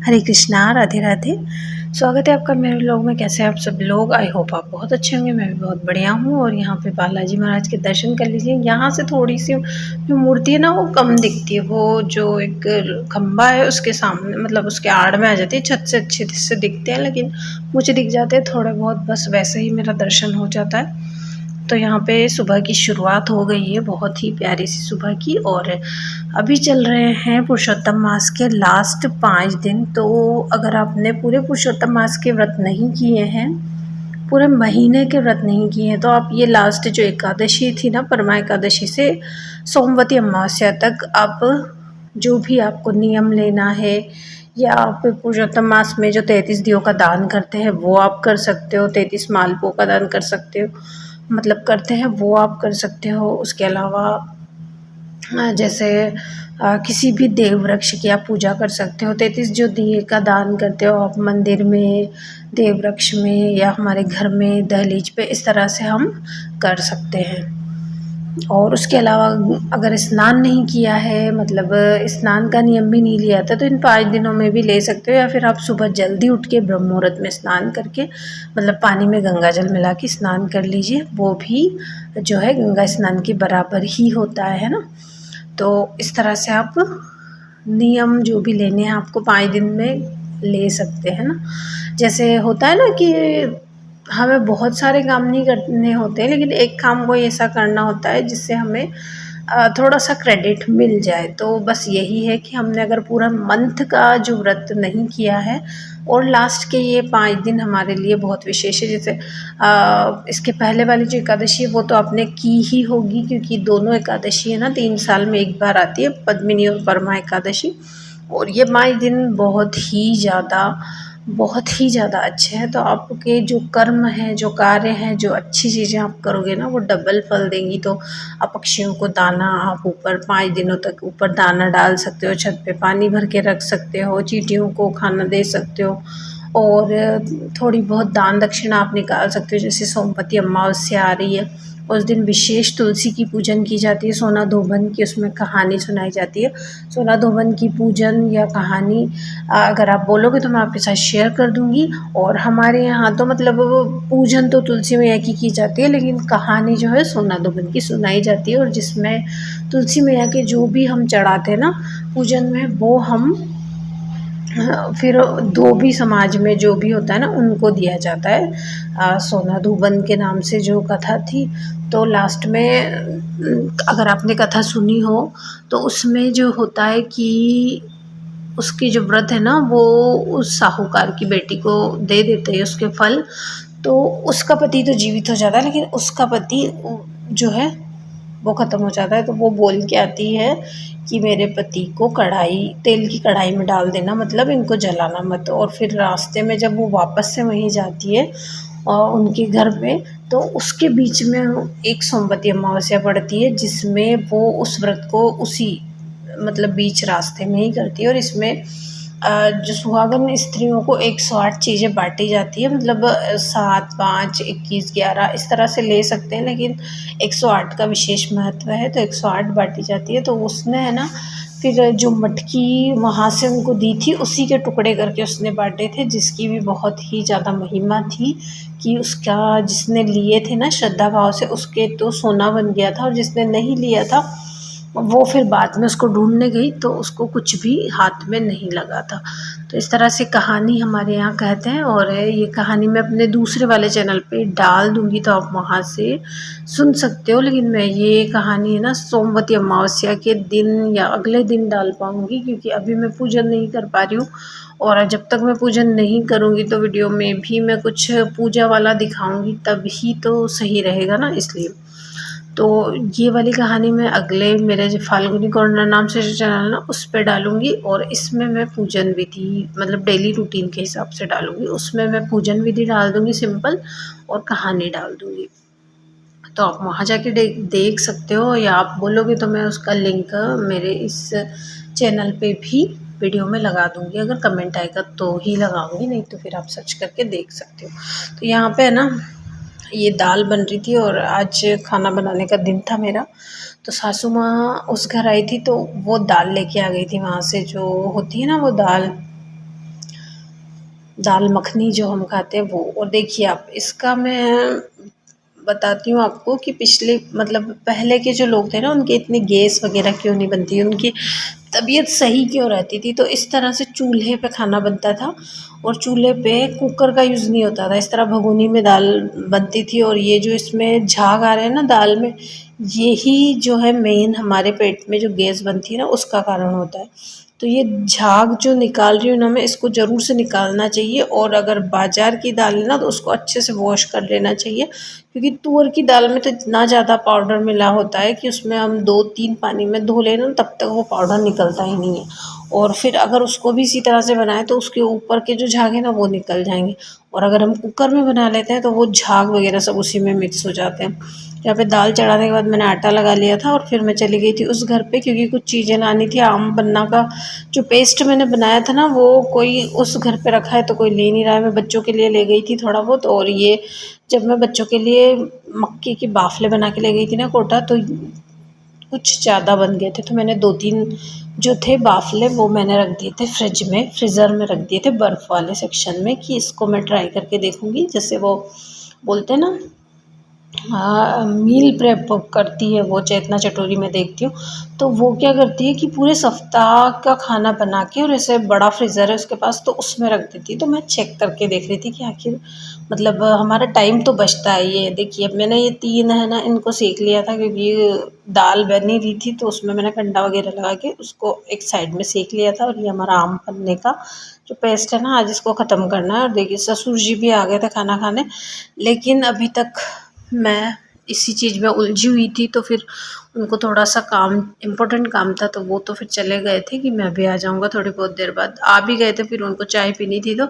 हरे कृष्णा, राधे राधे। स्वागत है आपका मेरे व्लॉग में। कैसे हैं आप सब लोग? आई होप आप बहुत अच्छे होंगे। मैं भी बहुत बढ़िया हूँ। और यहाँ पे बालाजी महाराज के दर्शन कर लीजिए। यहाँ से थोड़ी सी जो मूर्ति है ना वो कम दिखती है, वो जो एक खम्बा है उसके सामने, मतलब उसके आड़ में आ जाती है। छत से अच्छे से दिखते हैं, लेकिन मुझे दिख जाते हैं थोड़े बहुत, बस वैसे ही मेरा दर्शन हो जाता है। तो यहाँ पे सुबह की शुरुआत हो गई है, बहुत ही प्यारी सी सुबह की। और अभी चल रहे हैं पुरुषोत्तम मास के लास्ट 5 दिन। तो अगर आपने पूरे पुरुषोत्तम मास के व्रत नहीं किए हैं, पूरे महीने के व्रत नहीं किए हैं, तो आप ये लास्ट जो एकादशी थी ना, परमा एकादशी से सोमवती अमावस्या तक आप जो भी आपको नियम लेना है, या आप पुरुषोत्तम मास में जो 33 दियों का दान करते हैं वो आप कर सकते हो। 33 मालपुओं का दान कर सकते हो, मतलब करते हैं वो आप कर सकते हो। उसके अलावा जैसे किसी भी देव वृक्ष की आप पूजा कर सकते हो। 33 जो दिए का दान करते हो आप मंदिर में, देव वृक्ष में, या हमारे घर में दहलीज पे, इस तरह से हम कर सकते हैं। और उसके अलावा अगर स्नान नहीं किया है, मतलब स्नान का नियम भी नहीं लिया था, तो इन 5 दिनों में भी ले सकते हो। या फिर आप सुबह जल्दी उठ के ब्रह्म मुहूर्त में स्नान करके, मतलब पानी में गंगा जल मिला के स्नान कर लीजिए। वो भी जो है गंगा स्नान के बराबर ही होता है ना। तो इस तरह से आप नियम जो भी लेने हैं आपको 5 दिन में ले सकते हैं ना। जैसे होता है ना कि हमें बहुत सारे काम नहीं करने होते, लेकिन एक काम कोई ऐसा करना होता है जिससे हमें थोड़ा सा क्रेडिट मिल जाए। तो बस यही है कि हमने अगर पूरा मंथ का जो व्रत नहीं किया है, और लास्ट के ये 5 दिन हमारे लिए बहुत विशेष है। जैसे इसके पहले वाली जो एकादशी है वो तो आपने की ही होगी, क्योंकि दोनों एकादशी है ना 3 साल में एक बार आती है, पद्मिनी और परमा एकादशी। और ये 5 दिन बहुत ही ज़्यादा अच्छे हैं। तो आपके जो कर्म हैं, जो कार्य हैं, जो अच्छी चीज़ें आप करोगे ना, वो डबल फल देंगी। तो आप पक्षियों को दाना, आप ऊपर 5 दिनों तक ऊपर दाना डाल सकते हो, छत पे पानी भर के रख सकते हो, चींटियों को खाना दे सकते हो, और थोड़ी बहुत दान दक्षिणा आप निकाल सकते हो। जैसे सोमवती अमावस्या आ रही है, उस दिन विशेष तुलसी की पूजन की जाती है, सोना धोबन की उसमें कहानी सुनाई जाती है। सोना धोबन की पूजन या कहानी अगर आप बोलोगे तो मैं आपके साथ शेयर कर दूँगी। और हमारे यहाँ तो मतलब वो पूजन तो तुलसी मैया की जाती है, लेकिन कहानी जो है सोना धोबन की सुनाई जाती है। और जिसमें तुलसी मैया के जो भी हम चढ़ाते हैं ना पूजन में, वो हम फिर धोबी समाज में जो भी होता है ना उनको दिया जाता है। सोना धोबन के नाम से जो कथा थी, तो लास्ट में अगर आपने कथा सुनी हो तो उसमें जो होता है कि उसकी जो व्रत है ना वो उस साहूकार की बेटी को दे देते हैं उसके फल। तो उसका पति तो जीवित हो जाता है, लेकिन उसका पति जो है वो ख़त्म हो जाता है। तो वो बोल के आती है कि मेरे पति को तेल की कढ़ाई में डाल देना, मतलब इनको जलाना मत। और फिर रास्ते में जब वो वापस से वहीं जाती है उनके घर पे, तो उसके बीच में एक सोमवती अमावस्या पड़ती है, जिसमें वो उस व्रत को उसी मतलब बीच रास्ते में ही करती है। और इसमें जो सुहागन स्त्रियों को 108 चीज़ें बाँटी जाती है, मतलब 7, 5, 21, 11 इस तरह से ले सकते हैं, लेकिन 108 का विशेष महत्व है, तो 108 बाँटी जाती है। तो उसने है ना फिर जो मटकी वहाँ से उनको दी थी, उसी के टुकड़े करके उसने बाँटे थे, जिसकी भी बहुत ही ज़्यादा महिमा थी कि उसका जिसने लिए थे ना श्रद्धा भाव से, उसके तो सोना बन गया था, और जिसने नहीं लिया था वो फिर बाद में उसको ढूँढने गई तो उसको कुछ भी हाथ में नहीं लगा था। तो इस तरह से कहानी हमारे यहाँ कहते हैं। और ये कहानी मैं अपने दूसरे वाले चैनल पे डाल दूँगी, तो आप वहाँ से सुन सकते हो। लेकिन मैं ये कहानी है ना सोमवती अमावस्या के दिन या अगले दिन डाल पाऊँगी, क्योंकि अभी मैं पूजन नहीं कर पा रही हूँ। और जब तक मैं पूजन नहीं करूँगी तो वीडियो में भी मैं कुछ पूजा वाला दिखाऊँगी, तभी तो सही रहेगा ना, इसलिए। तो ये वाली कहानी मैं अगले मेरे जो फाल्गुनी कॉर्नर नाम से जो चैनल है ना उस पे डालूँगी। और इसमें मैं पूजन विधि मतलब डेली रूटीन के हिसाब से डालूँगी। उसमें मैं पूजन विधि डाल दूँगी सिंपल, और कहानी डाल दूँगी। तो आप वहाँ जाके देख सकते हो, या आप बोलोगे तो मैं उसका लिंक मेरे इस चैनल पे भी वीडियो में लगा दूँगी। अगर कमेंट आएगा तो ही लगाऊँगी, नहीं तो फिर आप सर्च करके देख सकते हो। तो यहाँ पे है ना ये दाल बन रही थी, और आज खाना बनाने का दिन था मेरा। तो सासू माँ उस घर आई थी, तो वो दाल लेके आ गई थी वहाँ से, जो होती है ना वो दाल दाल मखनी जो हम खाते हैं वो। और देखिए आप इसका मैं बताती हूँ आपको कि पिछले मतलब पहले के जो लोग थे ना उनके इतनी गैस वगैरह क्यों नहीं बनती, उनकी तबीयत सही क्यों रहती थी। तो इस तरह से चूल्हे पे खाना बनता था और चूल्हे पे कुकर का यूज़ नहीं होता था, इस तरह भगोनी में दाल बनती थी। और ये जो इसमें झाग आ रहे हैं ना दाल में, यही जो है मेन हमारे पेट में जो गैस बनती है ना उसका कारण होता है। तो ये झाग जो निकाल रही हूँ ना मैं, इसको ज़रूर से निकालना चाहिए। और अगर बाज़ार की दाल है ना तो उसको अच्छे से वॉश कर लेना चाहिए, क्योंकि तुअर की दाल में तो इतना ज़्यादा पाउडर मिला होता है कि उसमें हम 2-3 पानी में धो लें ना तब तक वो पाउडर निकलता ही नहीं है। और फिर अगर उसको भी इसी तरह से बनाएं तो उसके ऊपर के जो झाग हैं ना वो निकल जाएंगे। और अगर हम कुकर में बना लेते हैं तो वो झाग वगैरह सब उसी में मिक्स हो जाते हैं। यहाँ पे दाल चढ़ाने के बाद मैंने आटा लगा लिया था और फिर मैं चली गई थी उस घर पे, क्योंकि कुछ चीज़ें लानी थी। आम पन्ना का जो पेस्ट मैंने बनाया था ना वो कोई उस घर पे रखा है तो कोई ले नहीं रहा है। मैं बच्चों के लिए ले गई थी थोड़ा बहुत। और ये जब मैं बच्चों के लिए मक्के की बाफले बना के ले गई थी ना कोटा, तो कुछ ज़्यादा बन गए थे तो मैंने 2-3 जो थे बाफले वो मैंने रख दिए थे फ्रिज में, फ्रीज़र में रख दिए थे बर्फ़ वाले सेक्शन में, कि इसको मैं ट्राई करके देखूँगी। जैसे वो बोलते हैं ना, हाँ, मील प्रेप करती है वो चेतना चटोरी में देखती हूँ। तो वो क्या करती है कि पूरे सप्ताह का खाना बना के और ऐसे बड़ा फ्रीज़र है उसके पास तो उसमें रख देती है। तो मैं चेक करके देख रही थी कि आखिर मतलब हमारा टाइम तो बचता है। ये देखिए अब मैंने ये 3 है ना इनको सेक लिया था, क्योंकि दाल बन ही रही थी तो उसमें मैंने कंडा वगैरह लगा के उसको एक साइड में सेक लिया था। और ये हमारा आम पन्ने का जो पेस्ट है ना आज इसको ख़त्म करना है। और देखिए ससुर जी भी आ गए थे खाना खाने, लेकिन अभी तक मैं इसी चीज़ में उलझी हुई थी। तो फिर उनको थोड़ा-सा काम इम्पोर्टेंट काम था तो वो तो फिर चले गए थे कि मैं भी आ जाऊँगा थोड़ी बहुत देर बाद। आ भी गए थे, फिर उनको चाय पीनी थी तो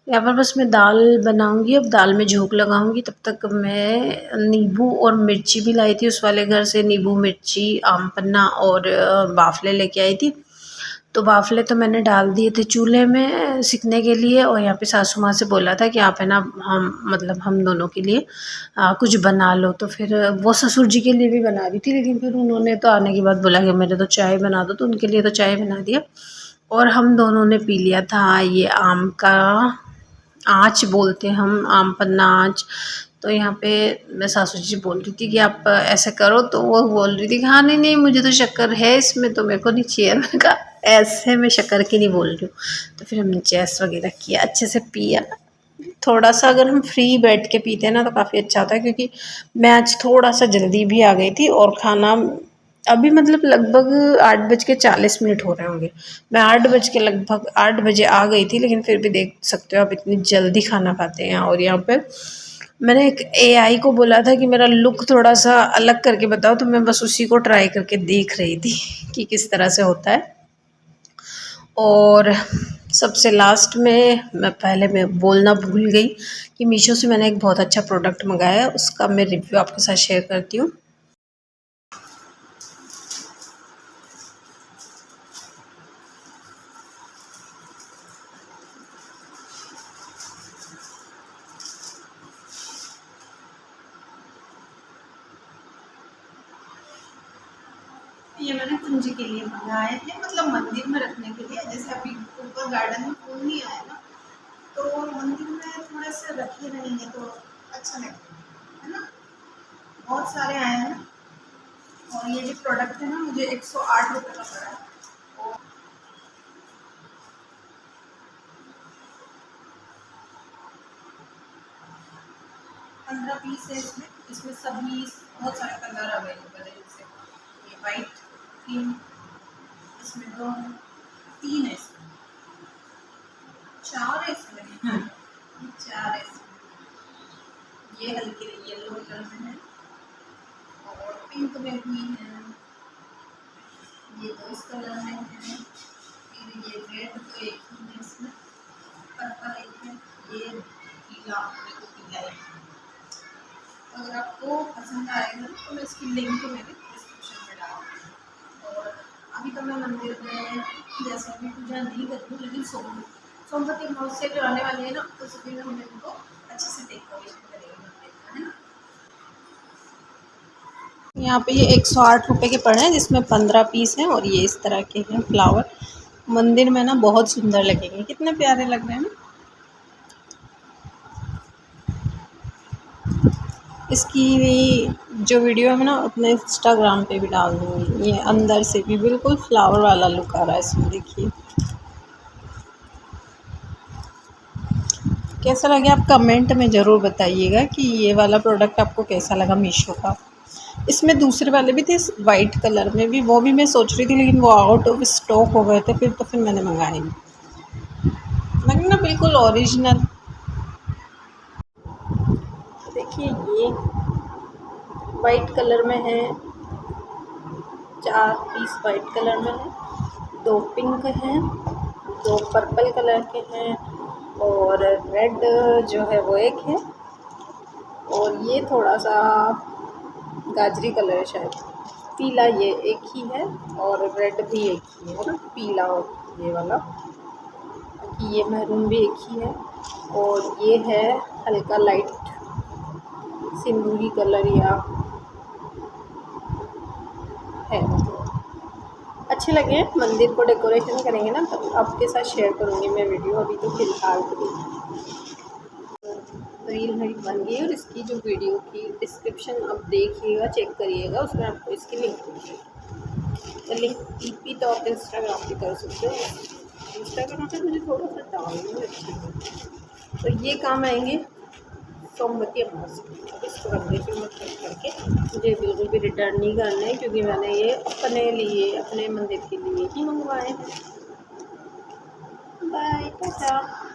यहाँ पर बस मैं दाल बनाऊँगी। अब दाल में झोंक लगाऊँगी, तब तक मैं नींबू और मिर्ची भी लाई थी उस वाले घर से, नींबू, मिर्ची, आम पन्ना और बाफ़ले लेके आई थी। तो बाफ़ले तो मैंने डाल दिए थे चूल्हे में सिकने के लिए। और यहाँ पे सासू माँ से बोला था कि आप है ना हम मतलब हम दोनों के लिए कुछ बना लो। तो फिर वो ससुर जी के लिए भी बना रही थी, लेकिन फिर उन्होंने तो आने के बाद बोला कि मेरे तो चाय बना दो, तो उनके लिए तो चाय बना दिया। और हम दोनों ने पी लिया था ये आम का आँच बोलते हैं हम, आम पन्ना आँच। तो यहाँ पे मैं सासू जी बोल रही थी कि आप ऐसे करो, तो वो बोल रही थी कि हाँ नहीं नहीं मुझे तो शक्कर है इसमें तो मेरे को नहीं चाहिए। मैंने कहा ऐसे मैं शक्कर की नहीं बोल रही हूँ। तो फिर हमने चेस वगैरह किया, अच्छे से पिया। थोड़ा सा अगर हम फ्री बैठ के पीते हैं ना तो काफ़ी अच्छा होता है, क्योंकि मैं आज थोड़ा सा जल्दी भी आ गई थी और खाना अभी मतलब लगभग 8:40 हो रहे होंगे। मैं 8 बज के लगभग 8 बजे आ गई थी, लेकिन फिर भी देख सकते हो आप इतनी जल्दी खाना खाते हैं। और यहाँ पे मैंने एक एआई को बोला था कि मेरा लुक थोड़ा सा अलग करके बताओ, तो मैं बस उसी को ट्राई करके देख रही थी कि किस तरह से होता है। और सबसे लास्ट में मैं बोलना भूल गई कि मीशो से मैंने एक बहुत अच्छा प्रोडक्ट मंगाया है, उसका मैं रिव्यू आपके साथ शेयर करती हूँ। ये मैंने कुंजी के लिए मंगाए थे, मतलब मंदिर में रखने के लिए। जैसे अभी ऊपर गार्डन में फूल नहीं आया ना, तो मंदिर में थोड़े से रखे रहेंगे तो अच्छा लगेगा, है ना। बहुत सारे आए हैं ना। और ये जो प्रोडक्ट है ना मुझे 108 रुपये का पड़ा है। और 15 पीस है इसमें। इसमें सभी बहुत सारे कलर अवेलेबल है, जैसे ये वाइट, क्रीम, इसमें 2 है, 3 है इसमें, 4 है इसमें। ये 4 है इसमें। ये हल्के येलो कलर में है और पिंक में भी है। ये 2 इस कलर में है। फिर ये रेड तो एक ही है इसमें, पर्पल एक है, ये पीला, देखो पीला एक है। अगर आपको पसंद आएगा ना तो मैं इसकी लिंक मेरे डिस्क्रिप्शन में डालूँगी। और अभी तो मैं मंदिर में जैसे अभी पूजा नहीं करती हूँ, लेकिन सोमवती अमावस्या जो आने वाली है ना उस दिन में हम इनको अच्छे से डेकोरेशन करेंगे मंदिर का, है ना। यहाँ पे ये 108 रुपये के पड़े हैं, जिसमें 15 पीस हैं और ये इस तरह के हैं फ्लावर। मंदिर में ना बहुत सुंदर लगेंगे, कितने प्यारे लग रहे हैं ना। इसकी भी जो वीडियो है ना अपने इंस्टाग्राम पे भी डाल दूँगी। ये अंदर से भी बिल्कुल फ्लावर वाला लुक आ रहा है इसमें, देखिए। कैसा लगे आप कमेंट में ज़रूर बताइएगा कि ये वाला प्रोडक्ट आपको कैसा लगा मीशो का। इसमें दूसरे वाले भी थे वाइट कलर में भी, वो भी मैं सोच रही थी लेकिन वो आउट ऑफ स्टॉक हो गए थे, फिर मैंने मंगाए नहीं। मैंने ना बिल्कुल ओरिजिनल, देखिए ये वाइट कलर में है, 4 पीस वाइट कलर में है, 2 पिंक हैं, 2 पर्पल कलर के हैं और रेड जो है वो एक है और ये थोड़ा सा गाजरी कलर है शायद, पीला ये एक ही है और रेड भी एक ही है ना, पीला और ये वाला, बाकी ये मैरून भी एक ही है और ये है हल्का लाइट सिंदूरी कलर या है। अच्छे लगे, मंदिर को डेकोरेशन करेंगे ना तब आपके साथ शेयर करूँगी मैं वीडियो, अभी तो फ़िलहाल रील मेरी बन गई और इसकी जो वीडियो की डिस्क्रिप्शन आप देखिएगा, चेक करिएगा, उसमें आपको इसकी लिंक मिलेगी। तो लिंक टीपी तो आप इंस्टाग्राम पे कर सकते हो, इंस्टाग्राम पे मुझे थोड़ा सा डाउन अच्छा, तो ये काम आएंगे सोमवती अमावस्या। अब इसको रख देती हूँ मैं कट करके, मुझे बिल्कुल भी रिटर्न नहीं करना है क्योंकि मैंने ये अपने लिए, अपने मंदिर के लिए ही मंगवाए हैं। बाय, टाटा।